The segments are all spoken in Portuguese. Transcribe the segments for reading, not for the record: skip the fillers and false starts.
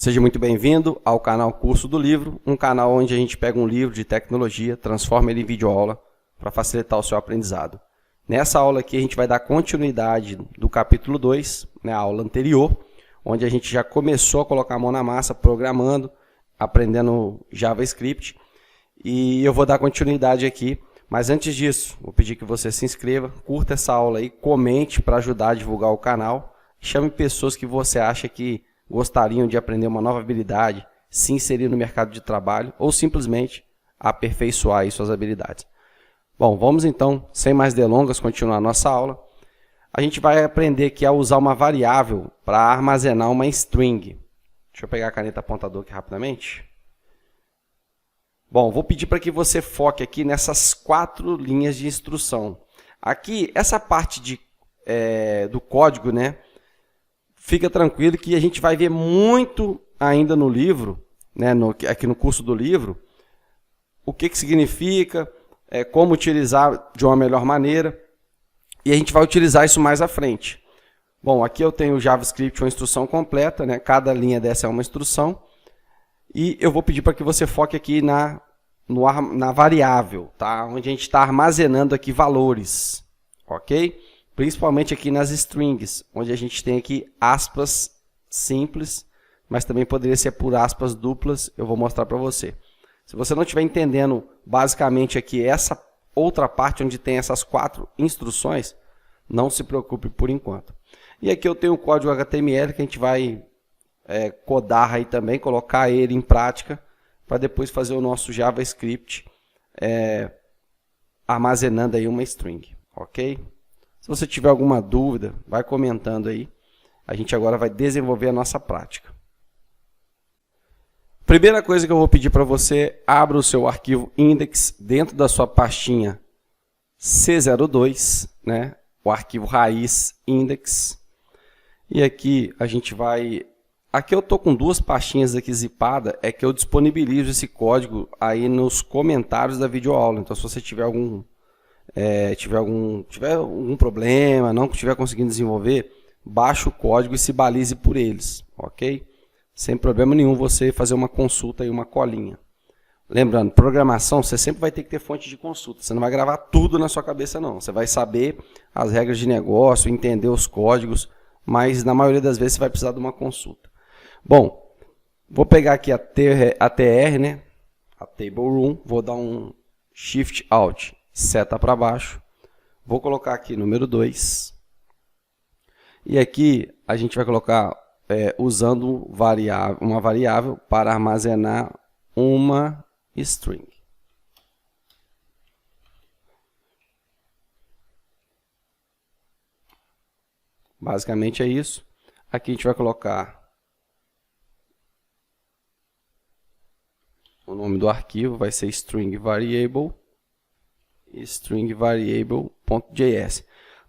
Seja muito bem-vindo ao canal Curso do Livro, um canal onde a gente pega um livro de tecnologia, transforma ele em videoaula para facilitar o seu aprendizado. Nessa aula aqui a gente vai dar continuidade do capítulo 2, a aula anterior, onde a gente já começou a colocar a mão na massa, programando, aprendendo JavaScript, e eu vou dar continuidade aqui. Mas antes disso, vou pedir que você se inscreva, curta essa aula aí, comente para ajudar a divulgar o canal, chame pessoas que você acha que gostariam de aprender uma nova habilidade, se inserir no mercado de trabalho ou simplesmente aperfeiçoar aí suas habilidades. Bom, vamos então, sem mais delongas, continuar a nossa aula. A gente vai aprender aqui a usar uma variável para armazenar uma string. Deixa eu pegar a caneta apontador aqui rapidamente. Bom, vou pedir para que você foque aqui nessas 4 linhas de instrução. Aqui, essa parte do código, fica tranquilo que a gente vai ver muito ainda no livro, aqui no curso do livro, o que significa, como utilizar de uma melhor maneira, e a gente vai utilizar isso mais à frente. Bom, aqui eu tenho o JavaScript, uma instrução completa, cada linha dessa é uma instrução, e eu vou pedir para que você foque aqui na variável, tá? Onde a gente está armazenando aqui valores, ok? Principalmente aqui nas strings, onde a gente tem aqui aspas simples, mas também poderia ser por aspas duplas, eu vou mostrar para você. Se você não estiver entendendo basicamente aqui essa outra parte onde tem essas 4 instruções, não se preocupe por enquanto. E aqui eu tenho o código HTML que a gente vai codar aí também, colocar ele em prática, para depois fazer o nosso JavaScript armazenando aí uma string, ok? Se você tiver alguma dúvida, vai comentando aí. A gente agora vai desenvolver a nossa prática. Primeira coisa que eu vou pedir para você, abra o seu arquivo index dentro da sua pastinha C02, o arquivo raiz index. E aqui a gente vai... Aqui eu estou com 2 pastinhas aqui zipadas, é que eu disponibilizo esse código aí nos comentários da videoaula. Então, se você tiver algum problema, não estiver conseguindo desenvolver, baixe o código e se balize por eles, ok? Sem problema nenhum você fazer uma consulta e uma colinha. Lembrando, programação, você sempre vai ter que ter fonte de consulta. Você não vai gravar tudo na sua cabeça, não. Você vai saber as regras de negócio, entender os códigos, mas na maioria das vezes você vai precisar de uma consulta. Bom, vou pegar aqui a TR, a Table Room, vou dar um Shift Alt, seta para baixo, vou colocar aqui número 2, e aqui a gente vai colocar, usando uma variável para armazenar uma string. Basicamente é isso. Aqui a gente vai colocar o nome do arquivo, vai ser string variable.js.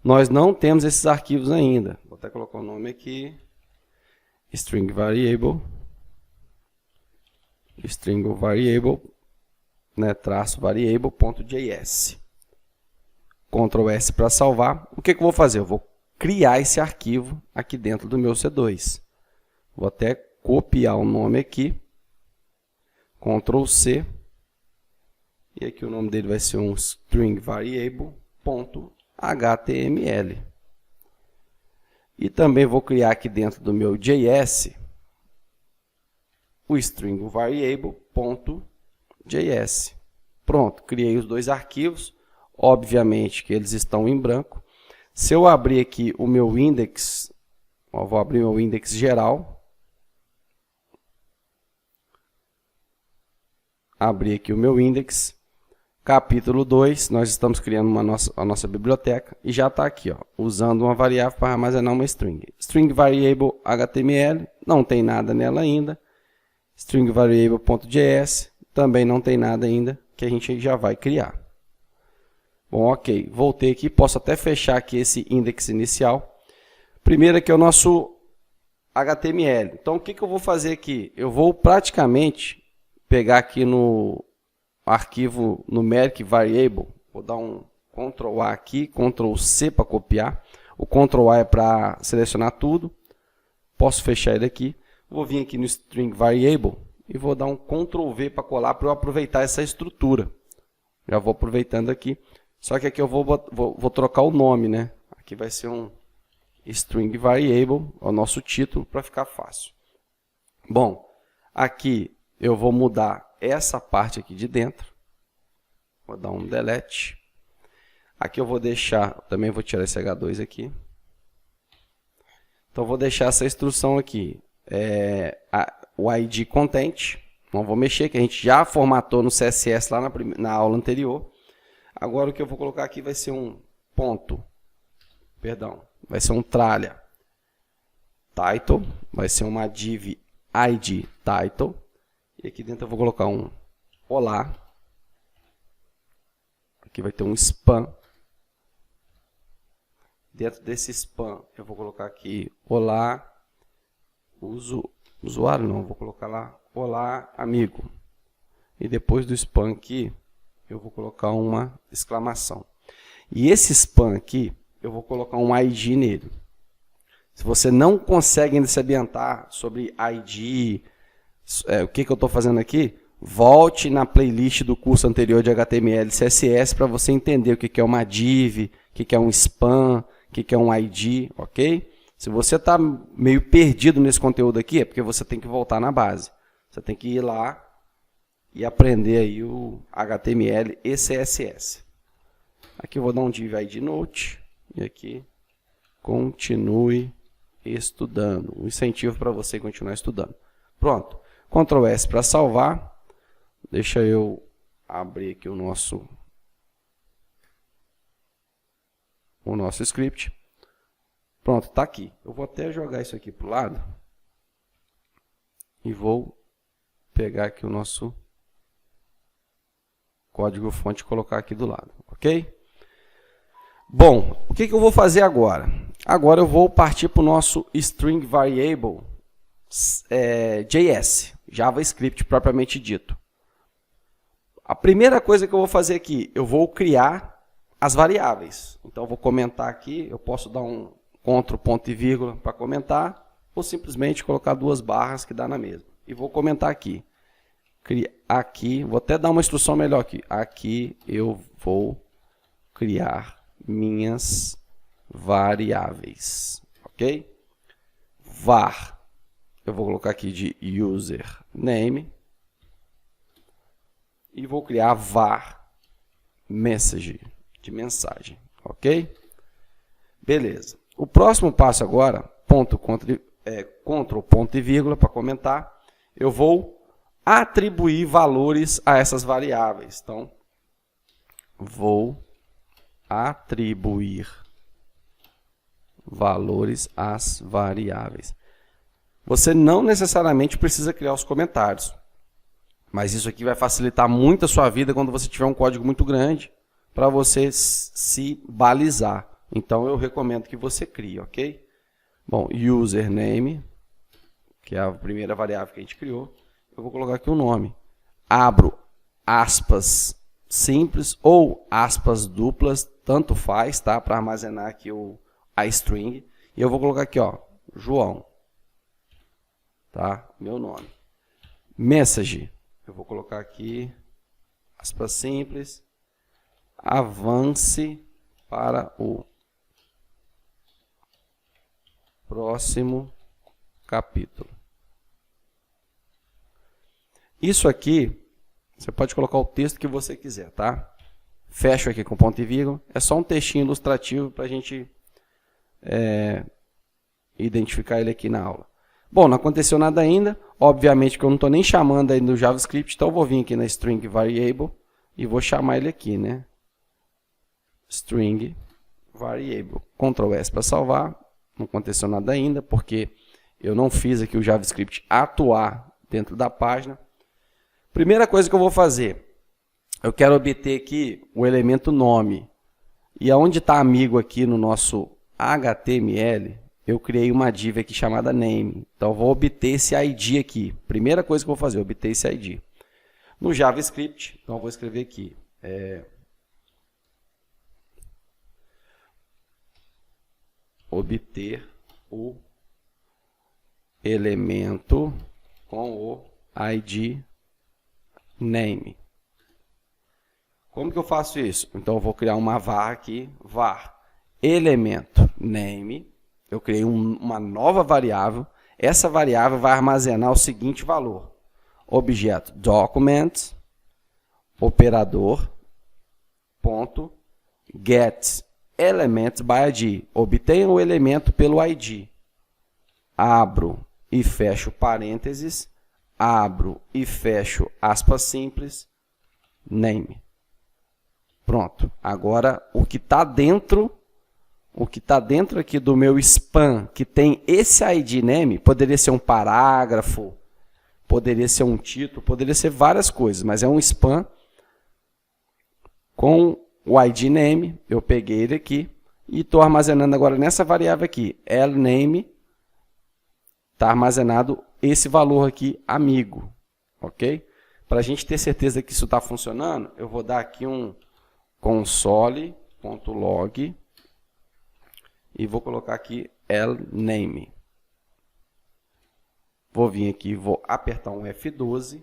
Nós não temos esses arquivos ainda. Vou até colocar o nome aqui. String variable, traço variable.js. Ctrl S para salvar. O que eu vou fazer? Eu vou criar esse arquivo aqui dentro do meu C2. Vou até copiar o nome aqui. Ctrl C, e aqui o nome dele vai ser um string variable.html. E também vou criar aqui dentro do meu JS o string variable.js. Pronto, criei os 2 arquivos, obviamente que eles estão em branco. Se eu abrir aqui o meu index, vou abrir meu index geral. Abrir aqui o meu index, capítulo 2, nós estamos criando a nossa biblioteca e já está aqui, usando uma variável para armazenar uma string. String variable HTML, não tem nada nela ainda. String variable.js, também não tem nada ainda, que a gente já vai criar. Bom, ok, voltei aqui, posso até fechar aqui esse index inicial. Primeiro aqui é o nosso HTML. Então, o que eu vou fazer aqui? Eu vou praticamente pegar aqui no arquivo numeric variable, vou dar um Ctrl A aqui, Ctrl C para copiar. O Ctrl A é para selecionar tudo. Posso fechar ele aqui. Vou vir aqui no String Variable e vou dar um Ctrl V para colar para eu aproveitar essa estrutura. Já vou aproveitando aqui. Só que aqui eu vou trocar o nome, né? Aqui vai ser um String Variable, é o nosso título, para ficar fácil. Bom, aqui eu vou mudar essa parte aqui de dentro. Vou dar um delete. Aqui eu vou deixar, também vou tirar esse H2 aqui. Então, vou deixar essa instrução aqui. O ID content. Não vou mexer, que a gente já formatou no CSS lá na aula anterior. Agora, o que eu vou colocar aqui vai ser um ponto. Perdão, vai ser um tralha. Title, vai ser uma div ID title. E aqui dentro eu vou colocar um olá. Aqui vai ter um spam. Dentro desse spam, eu vou colocar aqui olá, usuário não, vou colocar lá olá, amigo. E depois do spam aqui, eu vou colocar uma exclamação. E esse spam aqui, eu vou colocar um ID nele. Se você não consegue ainda se ambientar sobre ID, o que eu estou fazendo aqui, volte na playlist do curso anterior de HTML e CSS para você entender o que é uma div, o que é um spam, o que é um ID, ok? Se você está meio perdido nesse conteúdo aqui, é porque você tem que voltar na base. Você tem que ir lá e aprender aí o HTML e CSS. Aqui eu vou dar um div ID note e aqui continue estudando. Um incentivo para você continuar estudando. Pronto. Ctrl S para salvar. Deixa eu abrir aqui o nosso script. Pronto, está aqui. Eu vou até jogar isso aqui para o lado. E vou pegar aqui o nosso código fonte e colocar aqui do lado. Ok? Bom, o que eu vou fazer agora? Agora eu vou partir para o nosso String Variable JS, JavaScript propriamente dito. A primeira coisa que eu vou fazer aqui, eu vou criar as variáveis. Então, eu vou comentar aqui, eu posso dar um Ctrl, ponto e vírgula para comentar, ou simplesmente colocar duas barras que dá na mesma. E vou comentar aqui. Aqui, vou até dar uma instrução melhor aqui. Aqui eu vou criar minhas variáveis. Ok? Var. Eu vou colocar aqui de username. E vou criar var message, de mensagem. Ok? Beleza. O próximo passo agora, Ctrl, ponto e vírgula para comentar, eu vou atribuir valores a essas variáveis. Então, vou atribuir valores às variáveis. Você não necessariamente precisa criar os comentários, mas isso aqui vai facilitar muito a sua vida quando você tiver um código muito grande para você se balizar. Então, eu recomendo que você crie, ok? Bom, username, que é a primeira variável que a gente criou, eu vou colocar aqui o nome. Abro aspas simples ou aspas duplas, tanto faz, tá? Para armazenar aqui a string. E eu vou colocar aqui, ó, João, tá? Meu nome. Message, eu vou colocar aqui, aspas simples, avance para o próximo capítulo. Isso aqui, você pode colocar o texto que você quiser, tá? Fecho aqui com ponto e vírgula. É só um textinho ilustrativo para a gente identificar ele aqui na aula. Bom, não aconteceu nada ainda. Obviamente que eu não estou nem chamando ainda do JavaScript, então eu vou vir aqui na String Variable e vou chamar ele aqui, né? String Variable. Ctrl S para salvar. Não aconteceu nada ainda, porque eu não fiz aqui o JavaScript atuar dentro da página. Primeira coisa que eu vou fazer, eu quero obter aqui o elemento nome. E aonde está amigo aqui no nosso HTML, eu criei uma div aqui chamada name. Então, eu vou obter esse ID aqui. Primeira coisa que eu vou fazer, obter esse ID. No JavaScript, então eu vou escrever aqui. Obter o elemento com o ID name. Como que eu faço isso? Então eu vou criar uma var aqui, var elemento name. Eu criei uma nova variável. Essa variável vai armazenar o seguinte valor: objeto document operador ponto get element by ID. Obtenha o elemento pelo ID. Abro e fecho parênteses, abro e fecho aspas simples, name. Pronto. Agora o que está dentro aqui do meu span, que tem esse ID name, poderia ser um parágrafo, poderia ser um título, poderia ser várias coisas, mas é um span com o ID name. Eu peguei ele aqui e estou armazenando agora nessa variável aqui, lname, está armazenado esse valor aqui, amigo, ok? Para a gente ter certeza que isso está funcionando, eu vou dar aqui um console.log e vou colocar aqui lname. Vou vir aqui, vou apertar um F12.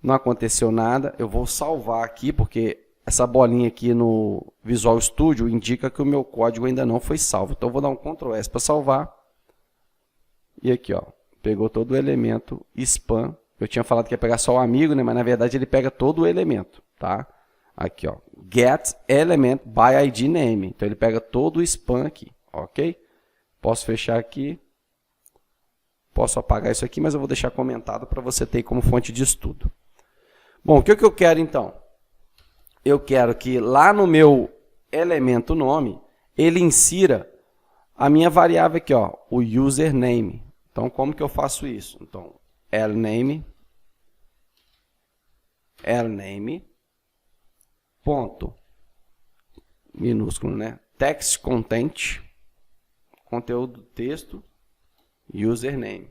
Não aconteceu nada, eu vou salvar aqui, porque essa bolinha aqui no Visual Studio indica que o meu código ainda não foi salvo. Então eu vou dar um Ctrl S para salvar. E aqui, ó, pegou todo o elemento span. Eu tinha falado que ia pegar só o amigo, né? Mas na verdade ele pega todo o elemento, tá? Aqui, ó, get element by ID name. Então ele pega todo o span aqui, ok? Posso fechar aqui. Posso apagar isso aqui, mas eu vou deixar comentado para você ter como fonte de estudo. Bom, o que eu quero então? Eu quero que lá no meu elemento nome, ele insira a minha variável aqui, ó, o username. Então, como que eu faço isso? Então, lname, ponto, minúsculo, né? Text content, conteúdo do texto, username.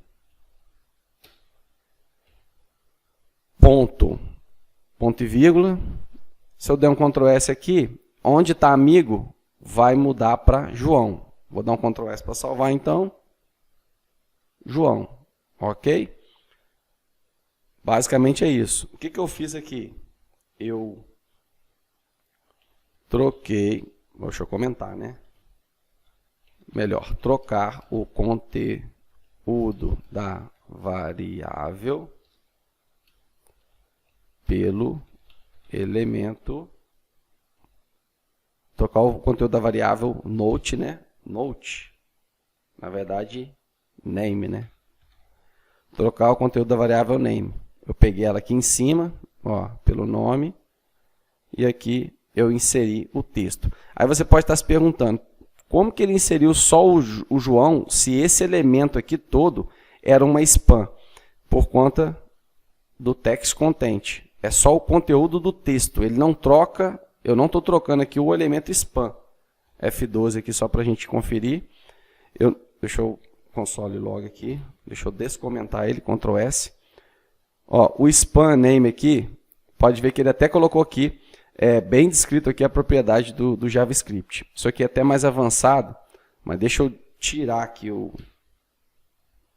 Ponto e vírgula. Se eu der um Ctrl S aqui, onde está amigo, vai mudar para João. Vou dar um Ctrl S para salvar, então. João, ok? Basicamente é isso. O que eu fiz aqui? Eu troquei, deixa eu comentar, né? Melhor, trocar o conteúdo da variável pelo elemento, trocar o conteúdo da variável note, né? Note, na verdade, name, né? Trocar o conteúdo da variável name. Eu peguei ela aqui em cima, ó, pelo nome, e aqui eu inseri o texto. Aí você pode estar se perguntando, como que ele inseriu só o João, se esse elemento aqui todo era uma span? Por conta do text content. É só o conteúdo do texto. Ele não troca, eu não estou trocando aqui o elemento span. F12 aqui só para a gente conferir. Deixa eu console log aqui. Deixa eu descomentar ele, Ctrl S. Ó, o span name aqui, pode ver que ele até colocou aqui, bem descrito aqui a propriedade do JavaScript. Isso aqui é até mais avançado, mas deixa eu tirar aqui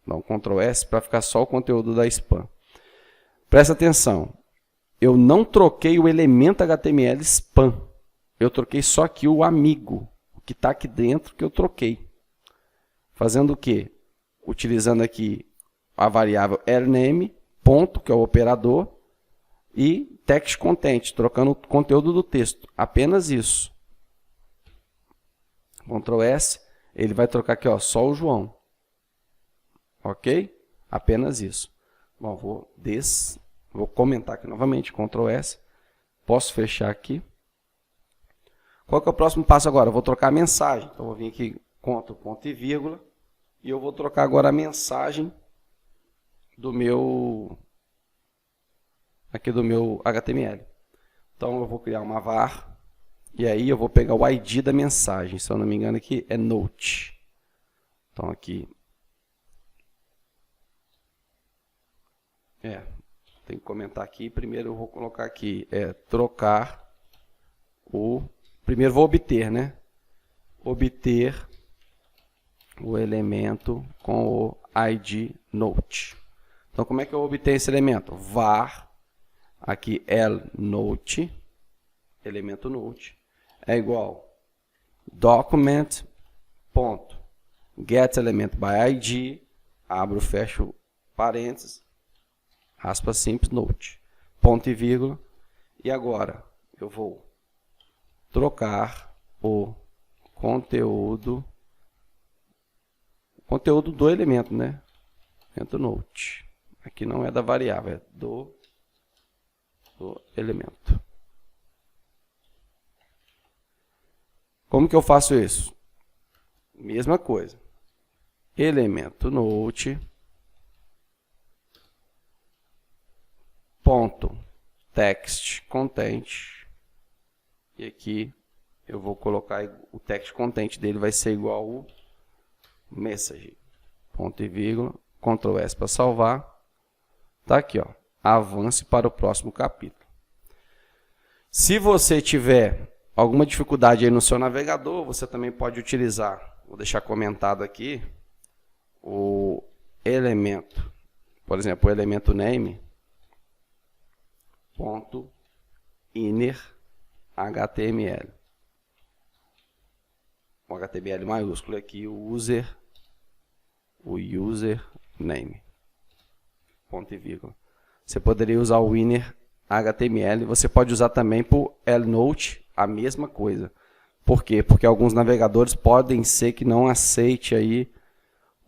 dar um Ctrl S para ficar só o conteúdo da span. Presta atenção, eu não troquei o elemento HTML span, eu troquei só aqui o amigo, o que está aqui dentro que eu troquei. Fazendo o quê? Utilizando aqui a variável lname, ponto, que é o operador, e text content, trocando o conteúdo do texto. Apenas isso. Ctrl S, ele vai trocar aqui, ó, só o João. Ok? Apenas isso. Bom, vou comentar aqui novamente, Ctrl S. Posso fechar aqui. Qual que é o próximo passo agora? Eu vou trocar a mensagem. Então, eu vou vir aqui, Ctrl, ponto e vírgula, e eu vou trocar agora a mensagem do meu HTML. Então, eu vou criar uma var, e aí eu vou pegar o ID da mensagem. Se eu não me engano, aqui é note. Então, aqui... tem que comentar aqui. Primeiro eu vou colocar aqui, trocar o... Primeiro vou obter, né? Obter o elemento com o ID note. Então, como é que eu obtenho esse elemento? Var, aqui lNote, elemento note, é igual document.getElementById, abro, fecho parênteses, aspas simples, note, ponto e vírgula, e agora eu vou trocar o conteúdo do elemento, né? Elemento note. Aqui não é da variável, é do elemento. Como que eu faço isso? Mesma coisa. Elemento note ponto text content, e aqui eu vou colocar o text content dele vai ser igual ao message, ponto e vírgula, Ctrl S para salvar. Tá aqui, ó. Avance para o próximo capítulo. Se você tiver alguma dificuldade aí no seu navegador, você também pode utilizar, vou deixar comentado aqui, o elemento, por exemplo, o elemento name ponto inner HTML. O HTML maiúsculo aqui, o username, ponto e vírgula. Você poderia usar o inner HTML, você pode usar também por lNote, a mesma coisa. Por quê? Porque alguns navegadores podem ser que não aceite aí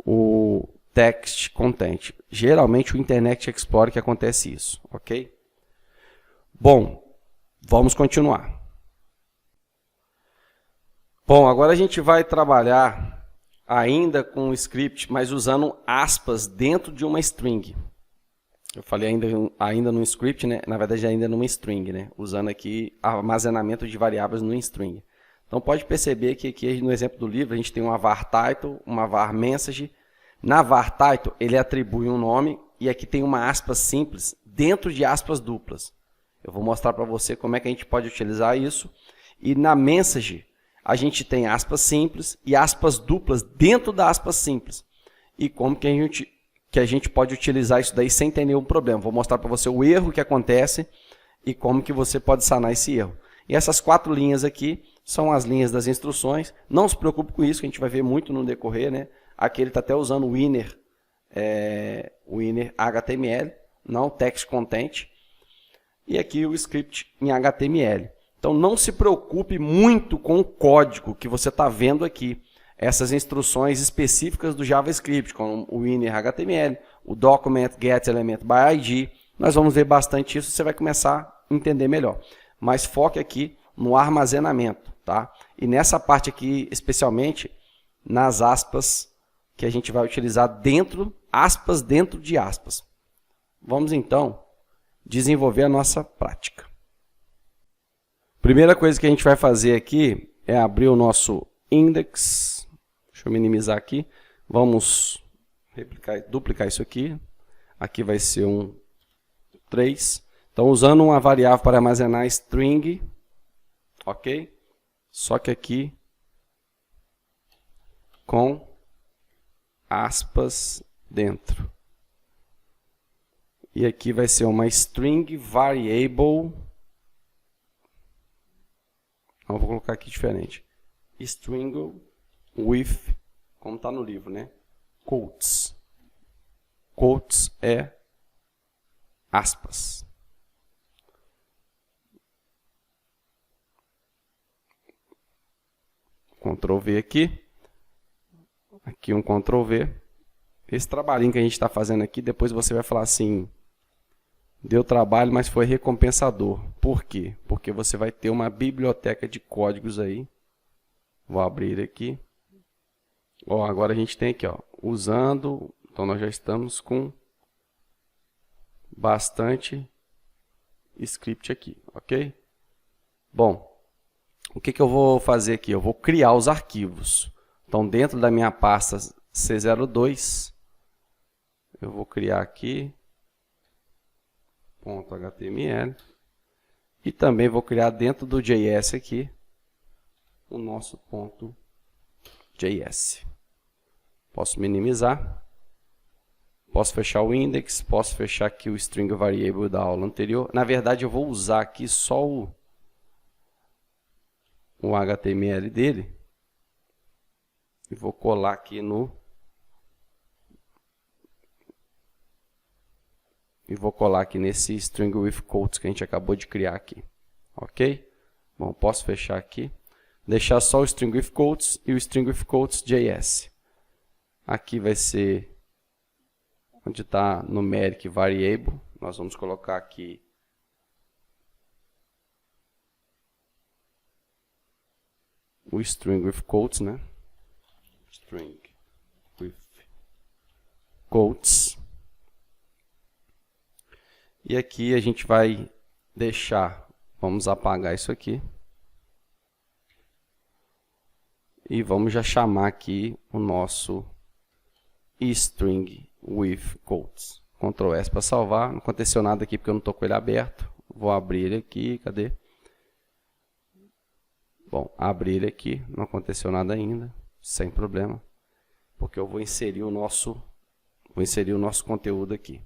o text content. Geralmente o Internet Explorer que acontece isso, ok? Bom, vamos continuar. Bom, agora a gente vai trabalhar ainda com o script, mas usando aspas dentro de uma string. Eu falei ainda no script, né? Na verdade ainda numa string, né? Usando aqui armazenamento de variáveis no string. Então pode perceber que aqui no exemplo do livro a gente tem uma var title, uma var message. Na var title ele atribui um nome e aqui tem uma aspas simples dentro de aspas duplas. Eu vou mostrar para você como é que a gente pode utilizar isso. E na message a gente tem aspas simples e aspas duplas dentro da aspas simples. E como que a gente pode utilizar isso daí sem ter nenhum problema. Vou mostrar para você o erro que acontece e como que você pode sanar esse erro. E essas 4 linhas aqui são as linhas das instruções. Não se preocupe com isso, que a gente vai ver muito no decorrer, né? Aqui ele está até usando o inner HTML, não text content. E aqui o script em HTML. Então não se preocupe muito com o código que você está vendo aqui. Essas instruções específicas do JavaScript, como o inner HTML, o document get element by ID. Nós vamos ver bastante isso, você vai começar a entender melhor. Mas foque aqui no armazenamento, tá? E nessa parte aqui, especialmente, nas aspas que a gente vai utilizar dentro, aspas dentro de aspas. Vamos então desenvolver a nossa prática. Primeira coisa que a gente vai fazer aqui é abrir o nosso index. Deixa eu minimizar aqui. Vamos duplicar isso aqui. Aqui vai ser um 3. Então, usando uma variável para armazenar string, ok? Só que aqui com aspas dentro. E aqui vai ser uma string variable. Não, vou colocar aqui diferente. String with, como está no livro, né? Quotes. Quotes é aspas. Ctrl V aqui. Aqui um Ctrl V. Esse trabalhinho que a gente está fazendo aqui, depois você vai falar assim, deu trabalho, mas foi recompensador. Por quê? Porque você vai ter uma biblioteca de códigos aí. Vou abrir aqui. Ó, agora a gente tem aqui, ó, usando, então nós já estamos com bastante script aqui, ok? Bom, o que eu vou fazer aqui? Eu vou criar os arquivos. Então, dentro da minha pasta C02, eu vou criar aqui .html e também vou criar dentro do JS aqui o nosso .js. Posso minimizar. Posso fechar o index, posso fechar aqui o string variable da aula anterior. Na verdade, eu vou usar aqui só o HTML dele. E vou colar aqui nesse string with quotes que a gente acabou de criar aqui. Ok? Bom, posso fechar aqui. Deixar só o string with quotes e o string with quotes JS. Aqui vai ser onde está numeric variable. Nós vamos colocar aqui o string with quotes, né? String with quotes. E aqui a gente vai deixar, vamos apagar isso aqui. E vamos já chamar aqui o nosso string with quotes. Ctrl S para salvar. Não aconteceu nada aqui porque eu não estou com ele aberto. Vou abrir ele aqui. Cadê? Bom, abrir ele aqui. Não aconteceu nada ainda. Sem problema. Porque eu vou inserir o nosso conteúdo aqui.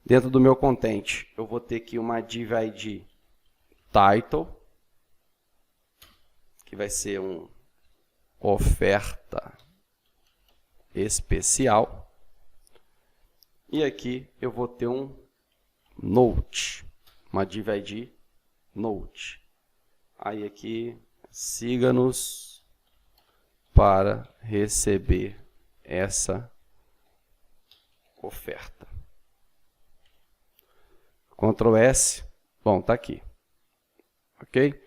Dentro do meu content, eu vou ter aqui uma div ID title, que vai ser uma oferta especial. E aqui eu vou ter um note, uma div ID note. Aí aqui, siga-nos para receber essa oferta. Ctrl S, bom, tá aqui. Ok?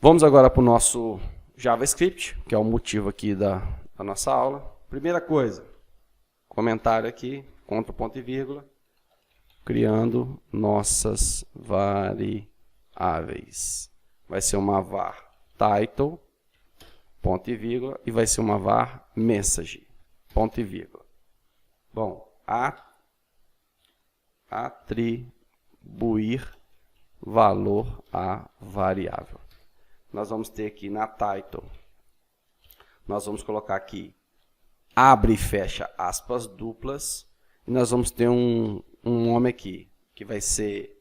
Vamos agora para o nosso JavaScript, que é o motivo aqui da nossa aula. Primeira coisa, comentário aqui, Ctrl ponto e vírgula, criando nossas variáveis. Vai ser uma var title, ponto e vírgula, e vai ser uma var message, ponto e vírgula. Bom, atribuir valor à variável. Nós vamos ter aqui na title, nós vamos colocar aqui abre e fecha aspas duplas, e nós vamos ter um nome aqui, que vai ser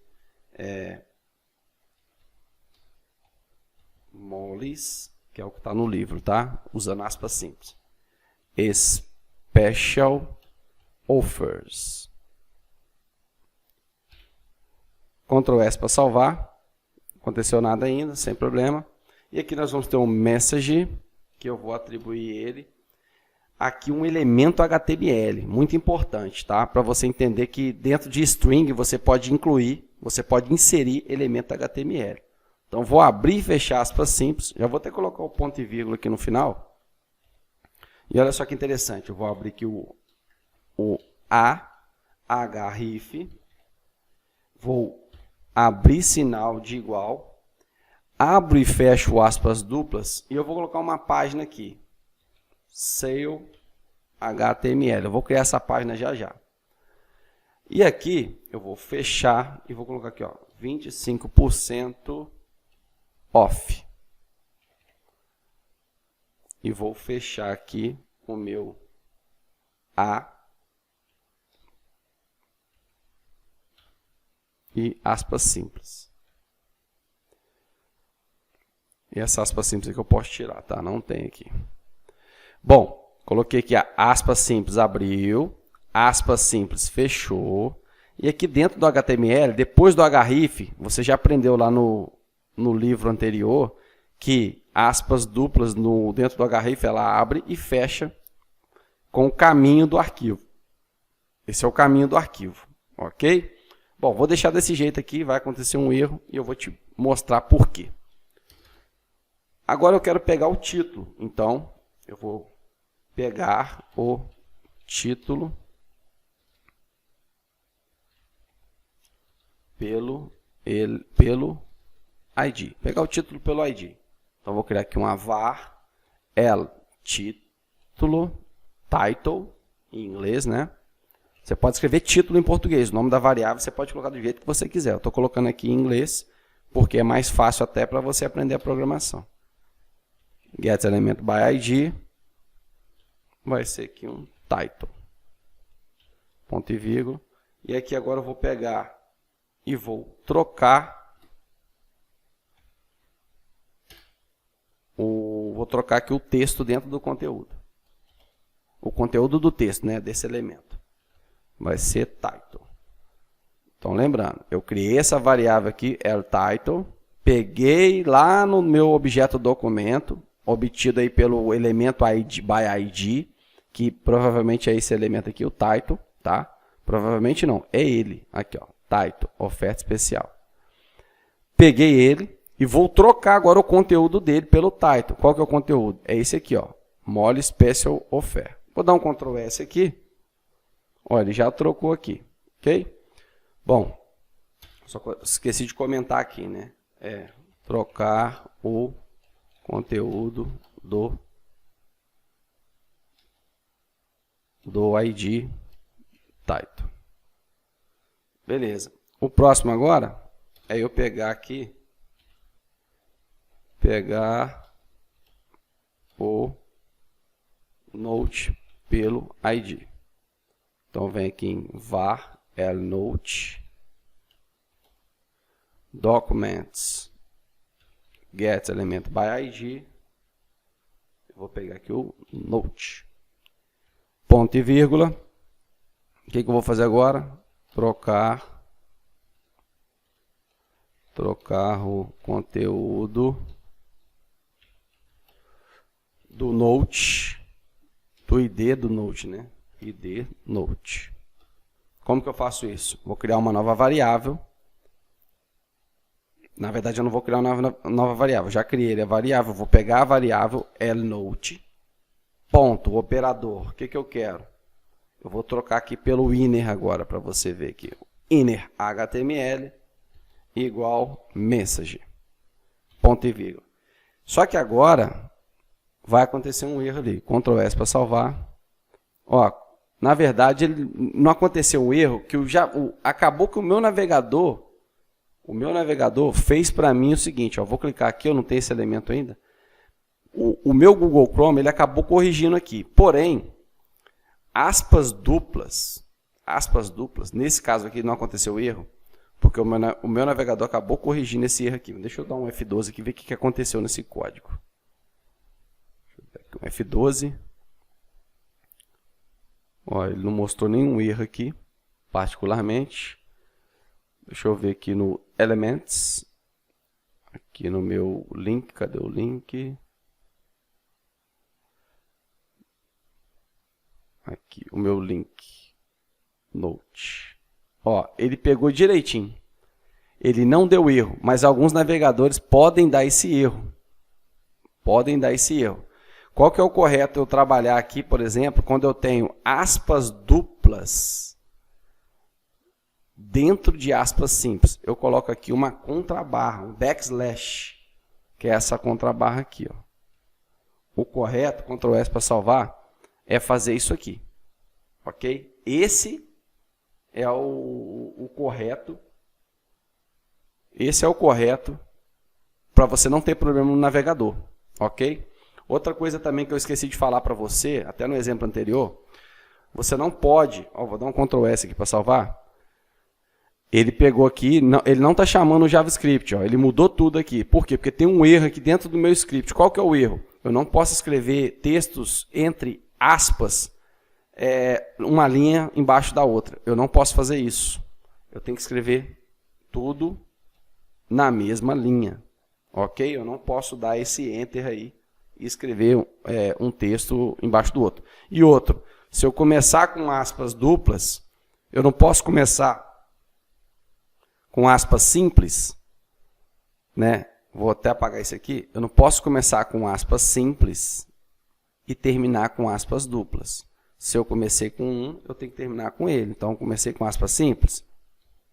moles, que é o que está no livro, tá? Usando aspas simples. Special offers. Ctrl S para salvar. Não aconteceu nada ainda, sem problema. E aqui nós vamos ter um message, que eu vou atribuir ele. Aqui um elemento HTML, muito importante, tá? Para você entender que dentro de string você pode incluir, você pode inserir elemento HTML. Então vou abrir e fechar aspas simples. Já vou até colocar o ponto e vírgula aqui no final. E olha só que interessante, eu vou abrir aqui o href, vou abrir sinal de igual, abro e fecho aspas duplas, e eu vou colocar uma página aqui, sale HTML, eu vou criar essa página já já. E aqui eu vou fechar e vou colocar aqui, ó, 25% off. E vou fechar aqui o meu e aspas simples. E essa aspas simples aqui eu posso tirar, tá? Não tem aqui. Bom, coloquei aqui a aspas simples abriu, aspas simples fechou. E aqui dentro do HTML, depois do href, você já aprendeu lá no livro anterior que aspas duplas dentro do href ela abre e fecha com o caminho do arquivo. Esse é o caminho do arquivo, ok? Bom, vou deixar desse jeito aqui, vai acontecer um erro e eu vou te mostrar por quê. Agora eu quero pegar o título, então eu vou pegar o título pelo ID. Pegar o título pelo ID. Então vou criar aqui uma var título, title, em inglês, né? Você pode escrever título em português, o nome da variável você pode colocar do jeito que você quiser. Eu estou colocando aqui em inglês, porque é mais fácil até para você aprender a programação. Get element by ID. vai ser aqui um title. Ponto e vírgula. E aqui agora eu vou pegar e vou trocar aqui o texto dentro do conteúdo. O conteúdo do texto, né, desse elemento. Vai ser title. Então, lembrando, eu criei essa variável aqui, title, peguei lá no meu objeto documento, obtido aí pelo elemento ID, by ID, que provavelmente é esse elemento aqui, o title, tá? Provavelmente não, é ele, aqui ó, title, oferta especial. Peguei ele e vou trocar agora o conteúdo dele pelo title. Qual que é o conteúdo? É esse aqui, ó, Mole Special Offer. Vou dar um Ctrl S aqui. Olha, ele já trocou aqui, ok? Bom, só esqueci de comentar aqui, né? Trocar o conteúdo do ID title. Beleza. O próximo agora é eu pegar aqui, o note pelo ID. Então vem aqui em var lnote documents get element by ID. Eu vou pegar aqui o note. Ponto e vírgula. O que eu vou fazer agora? Trocar o conteúdo do note, do ID do note, né? ID note. Como que eu faço isso? Vou criar uma nova variável. Na verdade, eu não vou criar uma nova variável. Já criei a variável. Vou pegar a variável lnote. Ponto, operador. O que eu quero? Eu vou trocar aqui pelo inner agora, para você ver aqui. Inner HTML igual message. Ponto e vírgula. Só que agora vai acontecer um erro ali. Ctrl S para salvar. Ó, na verdade, não aconteceu um erro, que acabou que o meu navegador fez para mim o seguinte, ó, vou clicar aqui, eu não tenho esse elemento ainda. O meu Google Chrome, ele acabou corrigindo aqui. Porém, aspas duplas, nesse caso aqui não aconteceu erro, porque o meu navegador acabou corrigindo esse erro aqui. Deixa eu dar um F12 aqui e ver o que aconteceu nesse código. Deixa eu ver aqui, um F12. Ó, ele não mostrou nenhum erro aqui, particularmente. Deixa eu ver aqui no Elements. Aqui no meu link, cadê o link? Aqui, o meu link. Note. Ó, ele pegou direitinho. Ele não deu erro, mas alguns navegadores podem dar esse erro. Qual que é o correto eu trabalhar aqui, por exemplo, quando eu tenho aspas duplas dentro de aspas simples? Eu coloco aqui uma contrabarra, um backslash, que é essa contrabarra aqui, ó. O correto, Ctrl S para salvar, é fazer isso aqui, ok? Esse é o correto. Esse é o correto para você não ter problema no navegador, ok? Outra coisa também que eu esqueci de falar para você, até no exemplo anterior, você não pode, ó, vou dar um Ctrl S aqui para salvar. Ele pegou aqui, ele não está chamando o JavaScript, ó, ele mudou tudo aqui. Por quê? Porque tem um erro aqui dentro do meu script. Qual que é o erro? Eu não posso escrever textos entre aspas, uma linha embaixo da outra. Eu não posso fazer isso. Eu tenho que escrever tudo na mesma linha, ok? Eu não posso dar esse enter aí e escrever um texto embaixo do outro. E outro, se eu começar com aspas duplas, eu não posso começar com aspas simples, né? Vou até apagar isso aqui. Eu não posso começar com aspas simples e terminar com aspas duplas. Se eu comecei com um, eu tenho que terminar com ele. Então, eu comecei com aspas simples,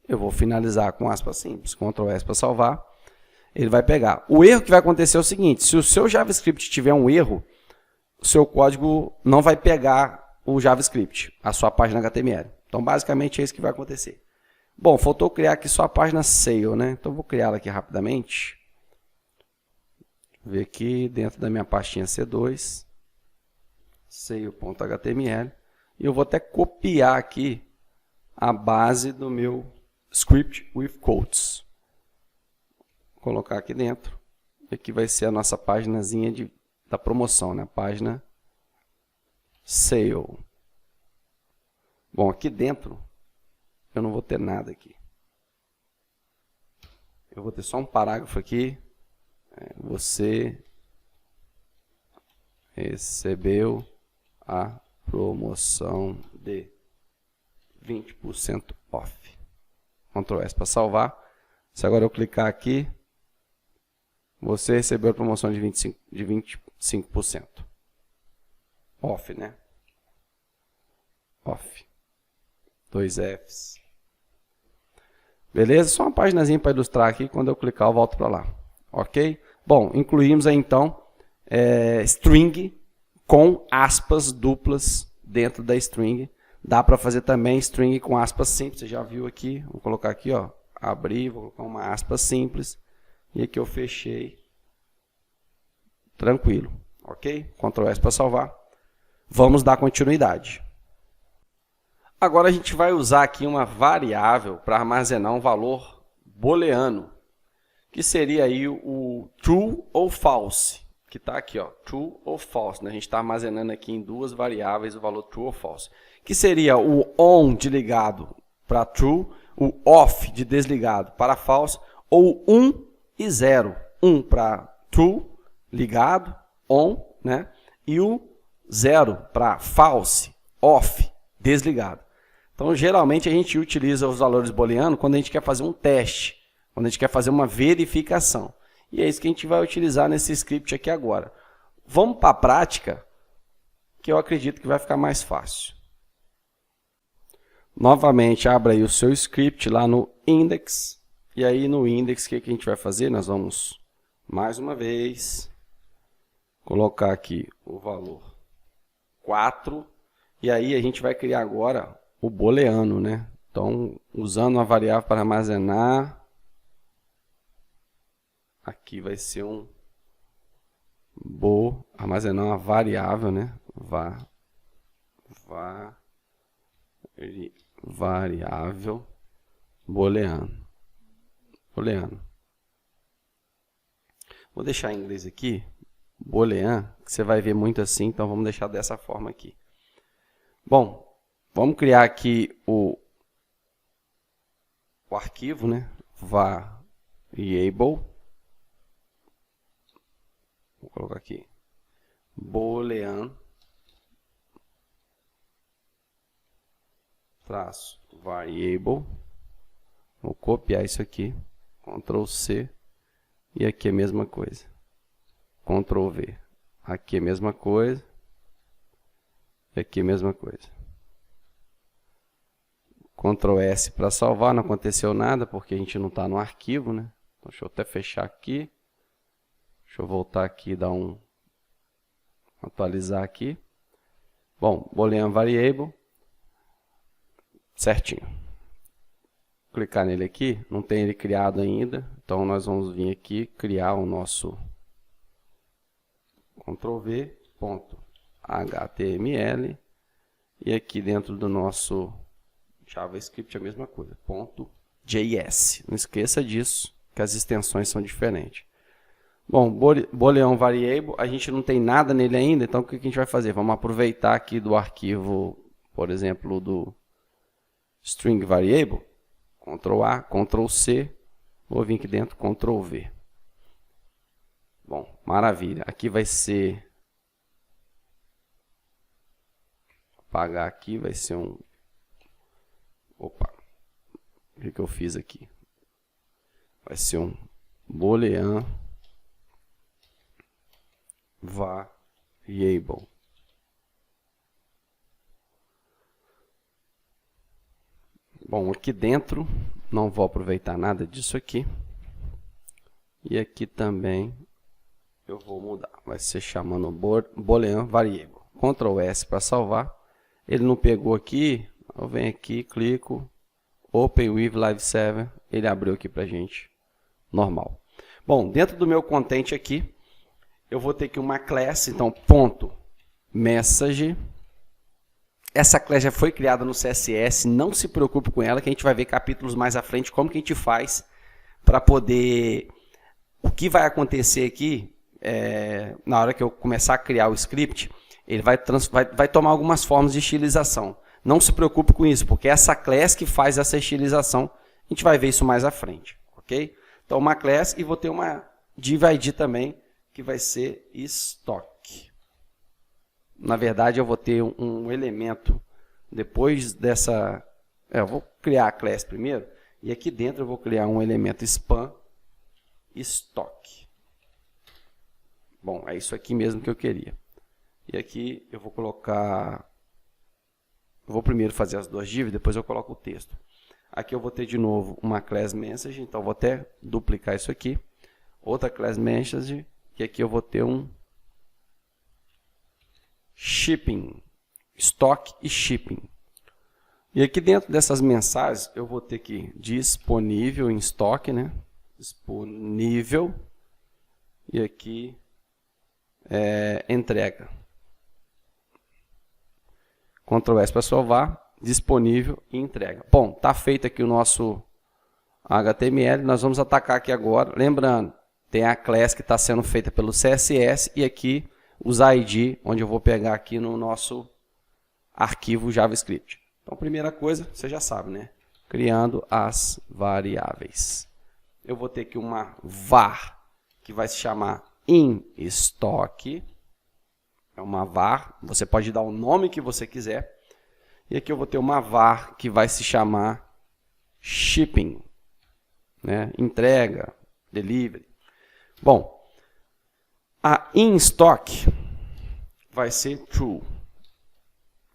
eu vou finalizar com aspas simples. Ctrl S para salvar. Ele vai pegar. O erro que vai acontecer é o seguinte, se o seu JavaScript tiver um erro, o seu código não vai pegar o JavaScript, a sua página HTML. Então, basicamente, é isso que vai acontecer. Bom, faltou criar aqui só a página Sale, né? Então, vou criar ela aqui rapidamente. Vou ver aqui dentro da minha pastinha C2. sale.html, e eu vou até copiar aqui a base do meu script with quotes. Vou colocar aqui dentro. E aqui vai ser a nossa páginazinha da promoção, né? A página sale. Bom, aqui dentro eu não vou ter nada aqui. Eu vou ter só um parágrafo aqui. Você recebeu a promoção de 20% off. Ctrl S para salvar. Se agora eu clicar aqui, você recebeu a promoção de 25% off, né? Off. 2 Fs. Beleza? Só uma paginazinha para ilustrar aqui. Quando eu clicar, eu volto para lá. Ok? Bom, incluímos aí então string com aspas duplas dentro da string. Dá para fazer também string com aspas simples. Você já viu aqui. Vou colocar aqui, ó. Abri, vou colocar uma aspa simples. E aqui eu fechei. Tranquilo. Ok? Ctrl S para salvar. Vamos dar continuidade. Agora a gente vai usar aqui uma variável para armazenar um valor booleano, que seria aí o true ou false, que está aqui, ó, true ou false, né? A gente está armazenando aqui em duas variáveis o valor true ou false, que seria o on de ligado para true, o off de desligado para false, ou 1 e 0, 1 para true, ligado, on, né? E o 0 para false, off, desligado. Então, geralmente, a gente utiliza os valores booleanos quando a gente quer fazer um teste, quando a gente quer fazer uma verificação. E é isso que a gente vai utilizar nesse script aqui agora. Vamos para a prática, que eu acredito que vai ficar mais fácil. Novamente, abra aí o seu script lá no index. E aí, no index, o que a gente vai fazer? Nós vamos, mais uma vez, colocar aqui o valor 4. E aí, a gente vai criar agora o booleano, né? Então, usando uma variável para armazenar, aqui vai ser armazenar uma variável, né? Variável booleano. Vou deixar em inglês aqui, boolean, que você vai ver muito assim, então vamos deixar dessa forma aqui. Bom, vamos criar aqui o arquivo, né? Variable. Vou colocar aqui. Boolean. Traço variable. Vou copiar isso aqui. Ctrl C. E aqui é a mesma coisa. Ctrl V. Aqui é a mesma coisa. E aqui é a mesma coisa. Ctrl S para salvar, não aconteceu nada porque a gente não está no arquivo, né? Então, deixa eu até fechar aqui. Deixa eu voltar aqui e dar atualizar aqui. Bom, boolean variable. Certinho. Clicar nele aqui, não tem ele criado ainda. Então, nós vamos vir aqui criar o nosso Ctrl V, ponto HTML. E aqui dentro do nosso JavaScript a mesma coisa, ponto .js. Não esqueça disso, que as extensões são diferentes. Bom, boolean variable, a gente não tem nada nele ainda, então o que a gente vai fazer? Vamos aproveitar aqui do arquivo, por exemplo, do string variable, Ctrl A, Ctrl C, vou vir aqui dentro, Ctrl V. Bom, maravilha. Aqui vai ser, apagar aqui, vai ser um... Opa, o que eu fiz aqui? Vai ser um boolean variable. Bom, aqui dentro não vou aproveitar nada disso aqui. E aqui também eu vou mudar. Vai ser chamando boolean variable. Ctrl S para salvar. Ele não pegou aqui. Eu venho aqui, clico, Open with Live Server, ele abriu aqui para a gente, normal. Bom, dentro do meu content aqui, eu vou ter aqui uma classe, então, ponto message. Essa classe já foi criada no CSS, não se preocupe com ela, que a gente vai ver capítulos mais à frente, como que a gente faz para poder... O que vai acontecer aqui, na hora que eu começar a criar o script, ele vai tomar algumas formas de estilização. Não se preocupe com isso, porque é essa classe que faz essa estilização, a gente vai ver isso mais à frente, ok? Então, uma classe e vou ter uma div ID também, que vai ser stock. Na verdade, eu vou ter um elemento, depois dessa... eu vou criar a classe primeiro, e aqui dentro eu vou criar um elemento span stock. Bom, é isso aqui mesmo que eu queria. E aqui eu vou colocar... eu vou primeiro fazer as duas divs, depois eu coloco o texto. Aqui eu vou ter de novo uma class message, então eu vou até duplicar isso aqui. Outra class message, e aqui eu vou ter um shipping, stock e shipping. E aqui dentro dessas mensagens eu vou ter aqui disponível em estoque, né? Disponível. E aqui entrega. Ctrl S para salvar, disponível e entrega. Bom, está feito aqui o nosso HTML, nós vamos atacar aqui agora. Lembrando, tem a classe que está sendo feita pelo CSS e aqui os ID, onde eu vou pegar aqui no nosso arquivo JavaScript. Então, primeira coisa, você já sabe, né? Criando as variáveis. Eu vou ter aqui uma var, que vai se chamar inStock. É uma var, você pode dar o nome que você quiser. E aqui eu vou ter uma var que vai se chamar shipping, né? Entrega, delivery. Bom, a inStock vai ser true.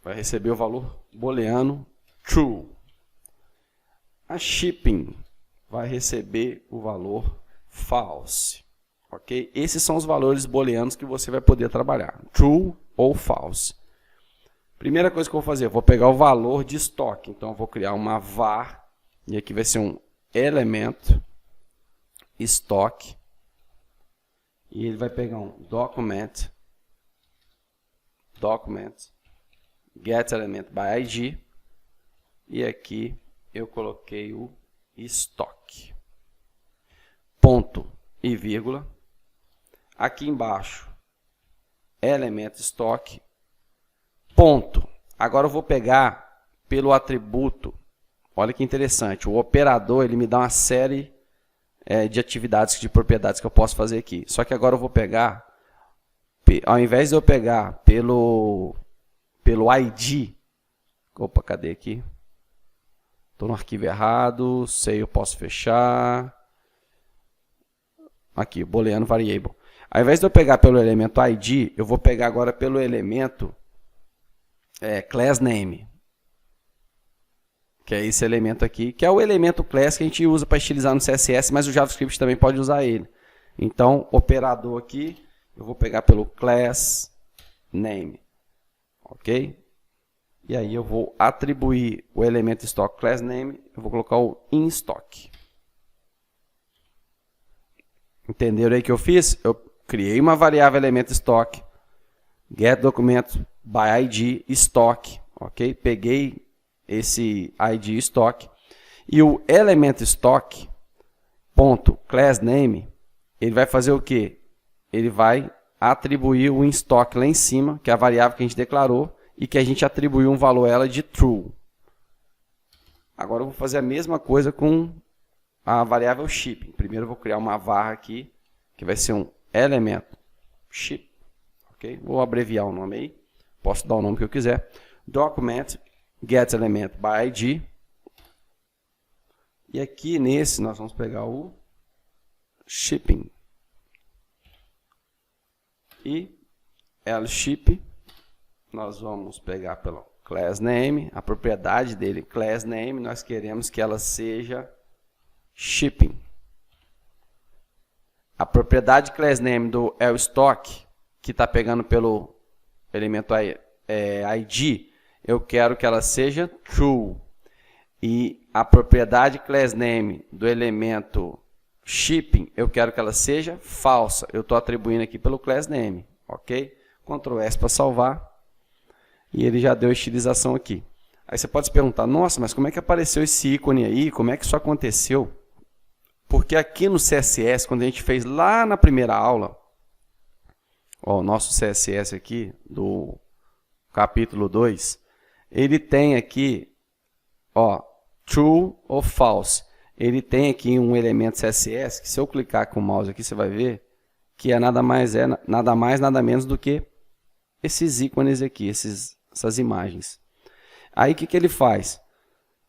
Vai receber o valor booleano true. A shipping vai receber o valor false. Ok? Esses são os valores booleanos que você vai poder trabalhar. True ou false. Primeira coisa que eu vou fazer, eu vou pegar o valor de estoque. Então, eu vou criar uma var. E aqui vai ser um elemento estoque. E ele vai pegar um document get element by id. E aqui eu coloquei o estoque. Ponto e vírgula. Aqui embaixo, elemento estoque, ponto. Agora eu vou pegar pelo atributo. Olha que interessante, o operador ele me dá uma série de atividades, de propriedades que eu posso fazer aqui. Só que agora eu vou pegar, ao invés de eu pegar pelo ID, opa, cadê aqui? Estou no arquivo errado, sei, eu posso fechar. Aqui, booleano variable. Ao invés de eu pegar pelo elemento ID, eu vou pegar agora pelo elemento class name. Que é esse elemento aqui, que é o elemento class que a gente usa para estilizar no CSS, mas o JavaScript também pode usar ele. Então, operador aqui, eu vou pegar pelo class name. Ok? E aí eu vou atribuir o elemento stock class name, eu vou colocar o inStock. Entenderam aí o que eu fiz? Eu criei uma variável elemento stock, get documento by id stock, ok? Peguei esse id stock e o elemento stock ponto class name, ele vai fazer o que? Ele vai atribuir o inStock lá em cima, que é a variável que a gente declarou e que a gente atribuiu um valor a ela de true. Agora eu vou fazer a mesma coisa com a variável shipping. Primeiro eu vou criar uma var aqui, que vai ser um elemento ship. Okay? Vou abreviar o nome aí. Posso dar o nome que eu quiser. Document get element by id. E aqui nesse nós vamos pegar o shipping. E lship nós vamos pegar pelo class name. A propriedade dele, class name, nós queremos que ela seja shipping. A propriedade class name do lStock, que está pegando pelo elemento id, eu quero que ela seja true. E a propriedade class name do elemento shipping, eu quero que ela seja falsa. Eu estou atribuindo aqui pelo class name, ok? Ctrl S para salvar. e ele já deu a estilização aqui. Aí você pode se perguntar, nossa, mas como é que apareceu esse ícone aí? Como é que isso aconteceu? Porque aqui no CSS, quando a gente fez lá na primeira aula, ó, o nosso CSS aqui, do capítulo 2, ele tem aqui, ó, true ou false. Ele tem aqui um elemento CSS, que se eu clicar com o mouse aqui, você vai ver que é nada mais, nada menos do que esses ícones aqui, essas imagens. Aí o que ele faz?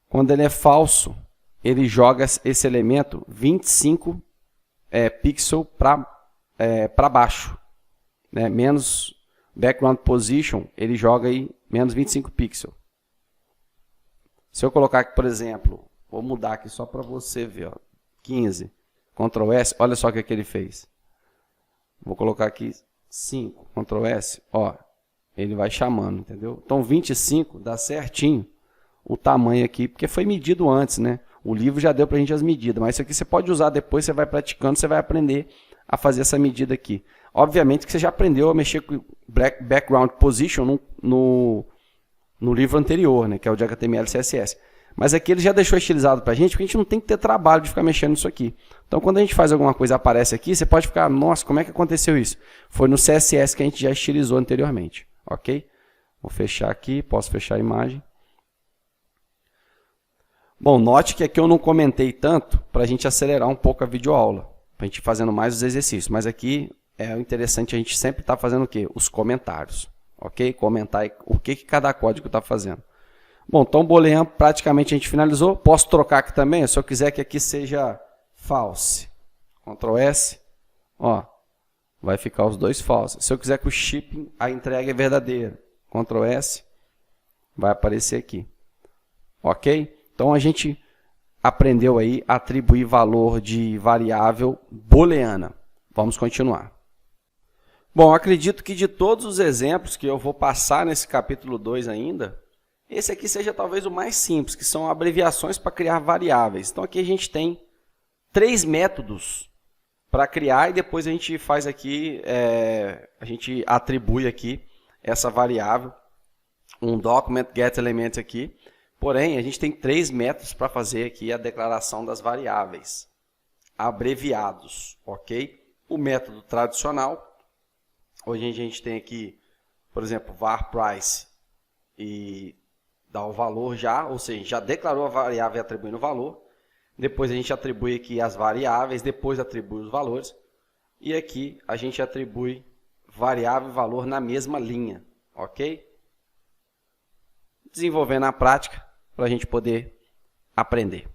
Quando ele é falso, ele joga esse elemento 25 pixels para baixo. Né? Menos background position, ele joga aí menos 25 pixels. Se eu colocar aqui, por exemplo, vou mudar aqui só para você ver, ó, 15, Ctrl S, olha só o que ele fez. Vou colocar aqui 5, Ctrl S, ó, ele vai chamando, entendeu? Então 25 dá certinho o tamanho aqui, porque foi medido antes, né? O livro já deu para a gente as medidas, mas isso aqui você pode usar depois, você vai praticando, você vai aprender a fazer essa medida aqui. Obviamente que você já aprendeu a mexer com background position no livro anterior, né? Que é o de HTML e CSS. Mas aqui ele já deixou estilizado para a gente, porque a gente não tem que ter trabalho de ficar mexendo nisso aqui. Então, quando a gente faz alguma coisa e aparece aqui, você pode ficar, nossa, como é que aconteceu isso? Foi no CSS que a gente já estilizou anteriormente, ok? Vou fechar aqui, posso fechar a imagem. Bom, note que aqui eu não comentei tanto para a gente acelerar um pouco a videoaula, para a gente ir fazendo mais os exercícios. Mas aqui é interessante a gente sempre estar fazendo o quê? Os comentários, ok? Comentar o que cada código está fazendo. Bom, então o boolean praticamente a gente finalizou. Posso trocar aqui também, se eu quiser que aqui seja false. Ctrl S, ó, vai ficar os dois false. Se eu quiser que o shipping, a entrega é verdadeira, Ctrl S, vai aparecer aqui. Ok? Então a gente aprendeu aí a atribuir valor de variável booleana. Vamos continuar. Bom, acredito que de todos os exemplos que eu vou passar nesse capítulo 2 ainda, esse aqui seja talvez o mais simples, que são abreviações para criar variáveis. Então aqui a gente tem 3 métodos para criar e depois a gente faz aqui, a gente atribui aqui essa variável, um document get element aqui. Porém, a gente tem 3 métodos para fazer aqui a declaração das variáveis, abreviados, ok? O método tradicional, hoje a gente tem aqui, por exemplo, var price e dá o valor já, ou seja, já declarou a variável e atribuindo o valor. Depois a gente atribui aqui as variáveis, depois atribui os valores. E aqui a gente atribui variável e valor na mesma linha, ok? Desenvolver na prática para a gente poder aprender.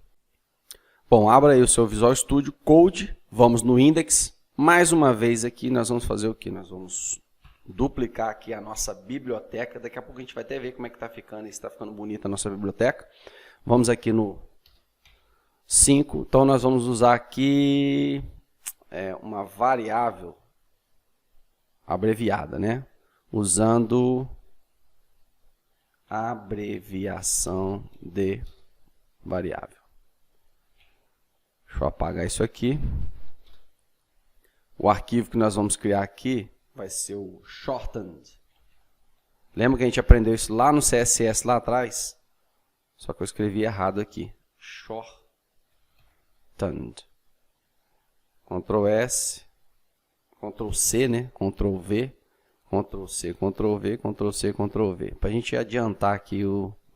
Bom, abra aí o seu Visual Studio Code, vamos no index. Mais uma vez aqui nós vamos fazer o que? Nós vamos duplicar aqui a nossa biblioteca. Daqui a pouco a gente vai até ver como é que está ficando, se está ficando bonita a nossa biblioteca. Vamos aqui no 5, então nós vamos usar aqui uma variável abreviada, né? Usando abreviação de variável. Deixa eu apagar isso aqui. O arquivo que nós vamos criar aqui vai ser o shortened. Lembra que a gente aprendeu isso lá no CSS lá atrás? Só que eu escrevi errado aqui. Shortened. Ctrl S, Ctrl C, né? Ctrl V, Ctrl C, Ctrl V, Ctrl C, Ctrl V. Para a gente adiantar aqui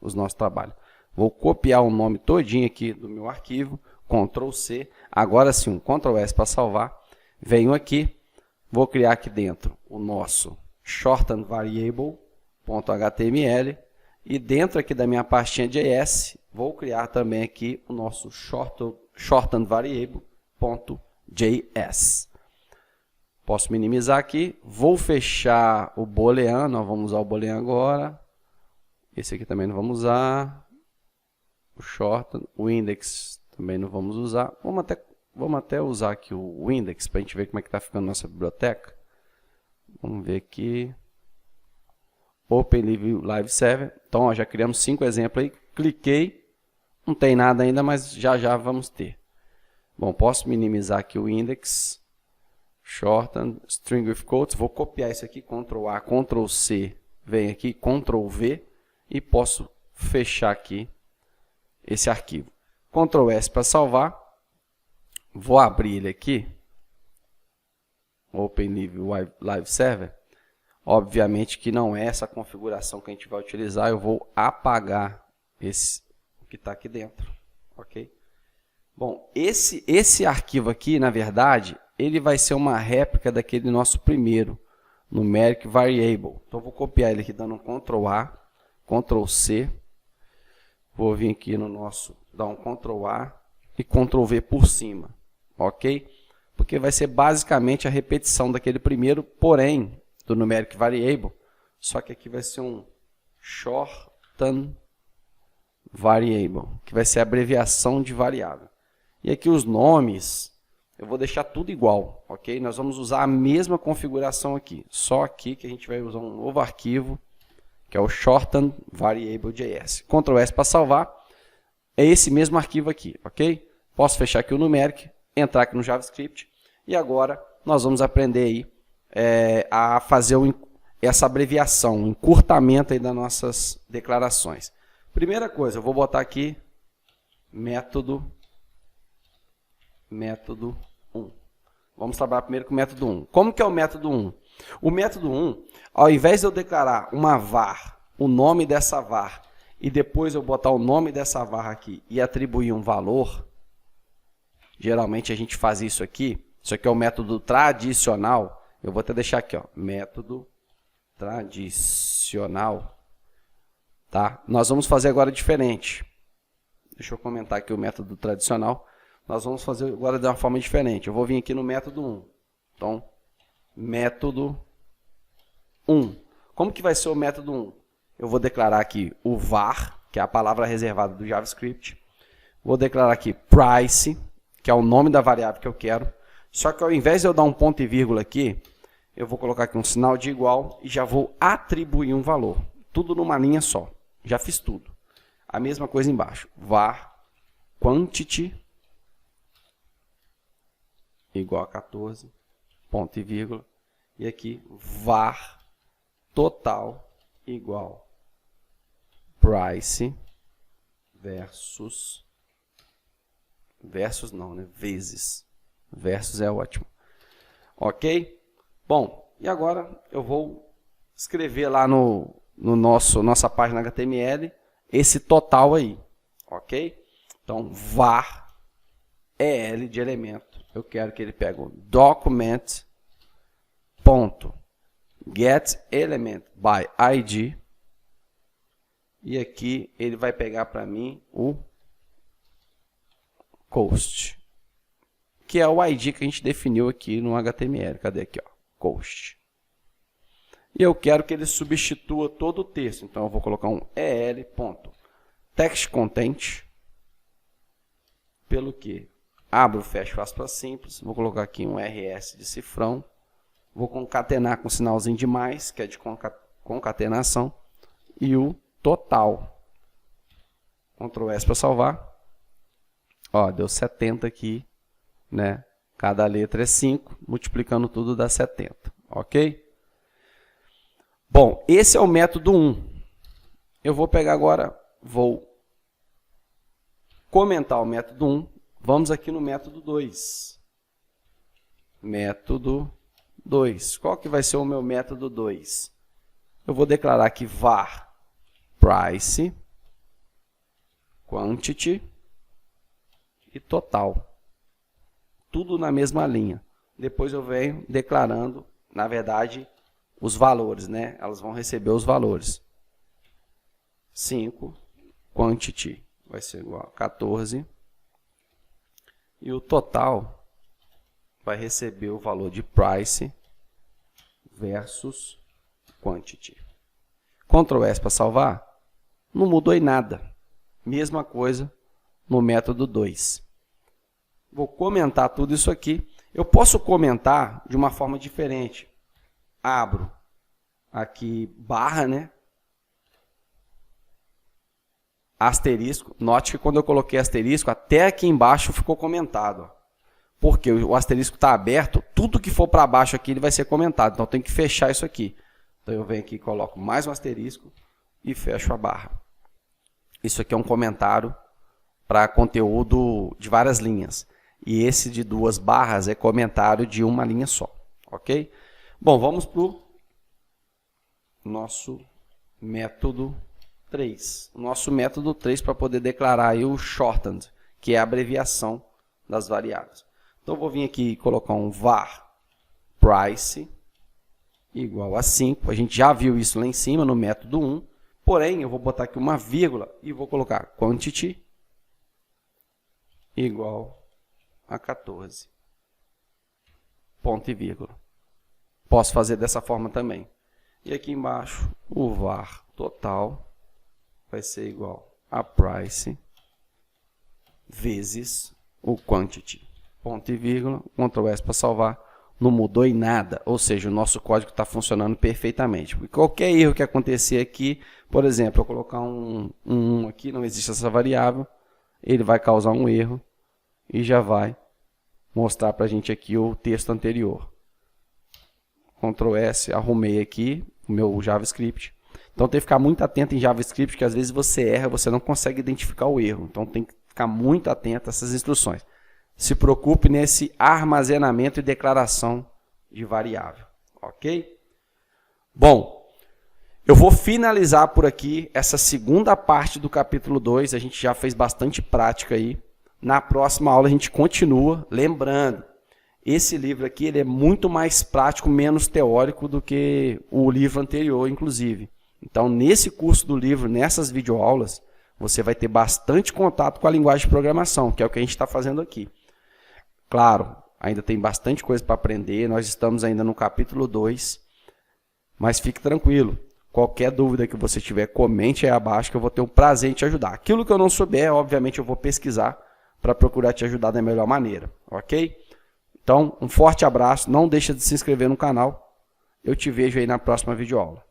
os nossos trabalhos. Vou copiar o nome todinho aqui do meu arquivo. Ctrl C. Agora sim, um Ctrl S para salvar. Venho aqui. Vou criar aqui dentro o nosso shortened variable.html. E dentro aqui da minha pastinha JS, vou criar também aqui o nosso shortened variable.js. Posso minimizar aqui. Vou fechar o boolean. Nós vamos usar o boolean agora. Esse aqui também não vamos usar. O shorten, o index também não vamos usar. Vamos até usar aqui o index para a gente ver como é que está ficando nossa biblioteca. Vamos ver aqui. Open Live Server. Então, ó, já criamos 5 exemplos aí. Cliquei. Não tem nada ainda, mas já vamos ter. Bom, posso minimizar aqui o index. Shorten, string with quotes. Vou copiar isso aqui, Ctrl A, Ctrl C venho aqui, Ctrl V, e posso fechar aqui esse arquivo. Ctrl S para salvar. Vou abrir ele aqui. OpenLive Live Server. Obviamente que não é essa configuração que a gente vai utilizar. Eu vou apagar esse que está aqui dentro. Ok? Bom, esse arquivo aqui, na verdade, ele vai ser uma réplica daquele nosso primeiro, Numeric Variable. Então, eu vou copiar ele aqui dando um Ctrl A, Ctrl C. Vou vir aqui no nosso, dar um Ctrl A e Ctrl V por cima. Ok? Porque vai ser basicamente a repetição daquele primeiro, porém, do Numeric Variable. Só que aqui vai ser um Shorten Variable, que vai ser a abreviação de variável. E aqui os nomes, eu vou deixar tudo igual, ok? Nós vamos usar a mesma configuração aqui. Só aqui que a gente vai usar um novo arquivo, que é o Shorten Variable.js. Ctrl S para salvar. É esse mesmo arquivo aqui, ok? Posso fechar aqui o Numeric, entrar aqui no JavaScript. E agora nós vamos aprender aí, a fazer essa abreviação, um encurtamento aí das nossas declarações. Primeira coisa, eu vou botar aqui método 1. Vamos trabalhar primeiro com o método 1. Como que é o método 1? O método 1, ao invés de eu declarar uma var, o nome dessa var, e depois eu botar o nome dessa var aqui e atribuir um valor, geralmente a gente faz isso aqui é o método tradicional, eu vou até deixar aqui, ó, método tradicional, tá? Nós vamos fazer agora diferente. Deixa eu comentar aqui o método tradicional. Nós vamos fazer agora de uma forma diferente. Eu vou vir aqui no método 1. Então, método 1. Como que vai ser o método 1? Eu vou declarar aqui o var, que é a palavra reservada do JavaScript. Vou declarar aqui price, que é o nome da variável que eu quero. Só que ao invés de eu dar um ponto e vírgula aqui, eu vou colocar aqui um sinal de igual e já vou atribuir um valor. Tudo numa linha só. Já fiz tudo. A mesma coisa embaixo. Var quantity igual a 14, ponto e vírgula. E aqui var total igual price versus não, né? Vezes. Versus é ótimo. Ok? Bom, e agora eu vou escrever lá no nossa página HTML esse total aí. Ok? Então, var EL de elemento. Eu quero que ele pegue o document.getElementById. E aqui ele vai pegar para mim o cost, que é o ID que a gente definiu aqui no HTML. Cadê aqui, ó? Cost. E eu quero que ele substitua todo o texto. Então, eu vou colocar um el.textContent pelo que? Abro, fecho, aspas simples. Vou colocar aqui um RS de cifrão. Vou concatenar com um sinalzinho de mais, que é de concatenação. E o total. Ctrl S para salvar. Ó, deu 70 aqui, né? Cada letra é 5, multiplicando tudo dá 70, ok? Bom, esse é o método 1. Eu vou pegar agora, vou comentar o método 1. Vamos aqui no método 2. Método 2. Qual que vai ser o meu método 2? Eu vou declarar aqui var price, quantity e total. Tudo na mesma linha. Depois eu venho declarando, na verdade, os valores, né? Elas vão receber os valores. 5, quantity, vai ser igual a 14. E o total vai receber o valor de price versus quantity. Ctrl S para salvar. Não mudou em nada. Mesma coisa no método 2. Vou comentar tudo isso aqui. Eu posso comentar de uma forma diferente. Abro aqui barra, né? Asterisco. Note que quando eu coloquei asterisco, até aqui embaixo ficou comentado. Ó. Porque o asterisco está aberto, tudo que for para baixo aqui ele vai ser comentado. Então tem que fechar isso aqui. Então eu venho aqui, coloco mais um asterisco e fecho a barra. Isso aqui é um comentário para conteúdo de várias linhas. E esse de 2 barras é comentário de uma linha só. Ok? Bom, vamos para o nosso método 3. O nosso método 3 para poder declarar aí o shortened, que é a abreviação das variáveis. Então eu vou vir aqui e colocar um var price igual a 5. A gente já viu isso lá em cima no método 1. Porém, eu vou botar aqui uma vírgula e vou colocar quantity igual a 14. Ponto e vírgula. Posso fazer dessa forma também. E aqui embaixo, o var total vai ser igual a price vezes o quantity. Ponto e vírgula, Ctrl S para salvar. Não mudou em nada, ou seja, o nosso código está funcionando perfeitamente. Porque qualquer erro que acontecer aqui, por exemplo, eu colocar um 1 aqui, não existe essa variável, ele vai causar um erro e já vai mostrar para a gente aqui o texto anterior. Ctrl S, arrumei aqui o meu JavaScript. Então tem que ficar muito atento em JavaScript, que às vezes você erra, você não consegue identificar o erro. Então tem que ficar muito atento a essas instruções. Se preocupe nesse armazenamento e declaração de variável, ok? Bom, eu vou finalizar por aqui essa segunda parte do capítulo 2, a gente já fez bastante prática aí. Na próxima aula a gente continua, lembrando, esse livro aqui ele é muito mais prático, menos teórico do que o livro anterior, inclusive. Então, nesse curso do livro, nessas videoaulas, você vai ter bastante contato com a linguagem de programação, que é o que a gente está fazendo aqui. Claro, ainda tem bastante coisa para aprender, nós estamos ainda no capítulo 2, mas fique tranquilo, qualquer dúvida que você tiver, comente aí abaixo que eu vou ter um prazer em te ajudar. Aquilo que eu não souber, obviamente eu vou pesquisar para procurar te ajudar da melhor maneira, ok? Então, um forte abraço, não deixa de se inscrever no canal, eu te vejo aí na próxima videoaula.